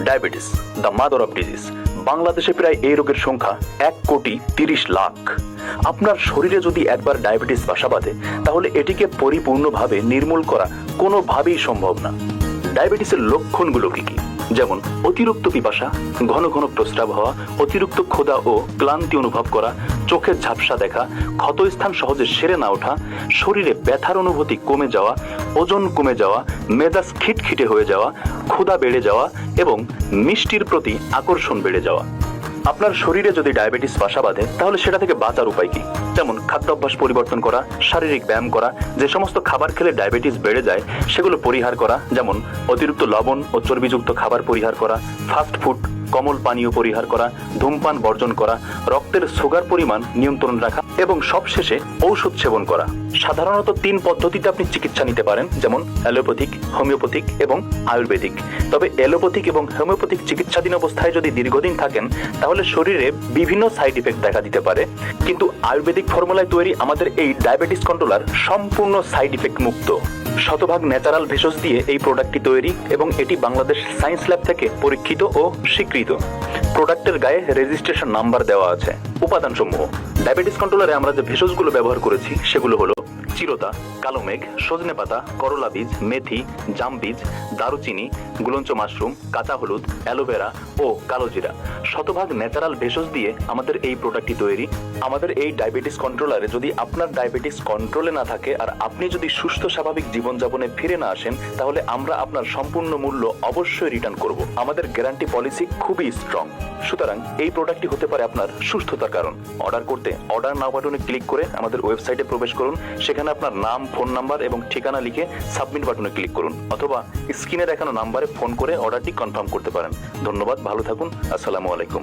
Diabetes, the mother of disease. বাংলাদেশে প্রায় এই রোগের সংখ্যা 1,30,00,000। আপনার শরীরে যদি একবার ডায়াবেটিস বাসা বাঁধে তাহলে এটিকে পরিপূর্ণভাবে নির্মূল করা কোনোভাবেই সম্ভব না। ডায়াবেটিসের লক্ষণগুলো কি কি? যেমন অতিরিক্ত পিপাসা, ঘন ঘন প্রস্রাব হওয়া, অতিরিক্ত ক্ষুধা ও ক্লান্তি অনুভব করা, চোখের ঝাপসা দেখা, ক্ষতস্থান সহজে সেরে না ওঠা, শরীরে ব্যথার অনুভূতি কমে যাওয়া, ওজন কমে যাওয়া, মেজাজ খিটখিটে হয়ে যাওয়া, ক্ষুধা বেড়ে যাওয়া এবং মিষ্টির প্রতি আকর্ষণ বেড়ে যাওয়া। আপনার শরীরে যদি ডায়াবেটিস বাসা বাঁধে তাহলে সেটা থেকে বাঁচার উপায় কি? যেমন খাদ্যাভ্যাস পরিবর্তন করা, শারীরিক ব্যায়াম করা, যে সমস্ত খাবার খেলে ডায়াবেটিস বেড়ে যায় সেগুলো পরিহার করা, যেমন অতিরিক্ত লবণ ও চর্বিযুক্ত খাবার পরিহার করা, ফাস্ট ফুড, কোমল পানীয় পরিহার করা, ধূমপান বর্জন করা, রক্তের সুগার পরিমাণ নিয়ন্ত্রণ রাখা এবং সবশেষে ঔষধ সেবন করা। সাধারণত 3 পদ্ধতিতে আপনি চিকিৎসা নিতে পারেন, যেমন অ্যালোপ্যাথিক, হোমিওপ্যাথিক এবং আয়ুর্বেদিক। তবে অ্যালোপ্যাথিক এবং হোমিওপ্যাথিক চিকিৎসাধীন অবস্থায় যদি দীর্ঘদিন থাকেন তাহলে শরীরে বিভিন্ন সাইড ইফেক্ট দেখা দিতে পারে, কিন্তু আয়ুর্বেদিক ফর্মুলায় তৈরি আমাদের এই ডায়াবেটিস কন্ট্রোলার সম্পূর্ণ সাইড ইফেক্ট মুক্ত। শতভাগ ন্যাচারাল ভেষজ দিয়ে এই প্রোডাক্টটি তৈরি এবং এটি বাংলাদেশ সায়েন্স ল্যাব থেকে পরীক্ষিত ও স্বীকৃত। প্রোডাক্টের গায়ে রেজিস্ট্রেশন নাম্বার দেওয়া আছে। উপাদানসমূহ: ডায়াবেটিস কন্ট্রোলারে আমরা যে ভেষজগুলো ব্যবহার করেছি সেগুলো হলো চিরতা, কালো মেঘ, সজনে পাতা, করলা বীজ, মেথি, জাম বীজ, দারুচিনি, গুলঞ্চ মাশরুম, কাঁচা হলুদ, অ্যালোভেরা ও কালো জিরা। শতভাগ ন্যাচারাল ভেষজ দিয়ে আমাদের এই প্রোডাক্টটি তৈরি। আমাদের এই ডায়াবেটিস কন্ট্রোলারে যদি আপনার ডায়াবেটিস কন্ট্রোলে না থাকে আর আপনি যদি সুস্থ স্বাভাবিক জীবনযাপনে ফিরে না আসেন তাহলে আমরা আপনার সম্পূর্ণ মূল্য অবশ্যই রিটার্ন করব। আমাদের গ্যারান্টি পলিসি খুবই স্ট্রং। সুতরাং এই প্রোডাক্টটি হতে পারে আপনার সুস্থতার কারণ। অর্ডার করতে অর্ডার নাও বাটনে ক্লিক করে আমাদের ওয়েবসাইটে প্রবেশ করুন। সেখানে আপনার নাম, ফোন নাম্বার এবং ঠিকানা লিখে সাবমিট বাটনে ক্লিক করুন, অথবা স্ক্রিনে দেখানো নাম্বারে ফোন করে অর্ডারটি কনফার্ম করতে পারেন। ধন্যবাদ, ভালো থাকুন, আসসালামু আলাইকুম।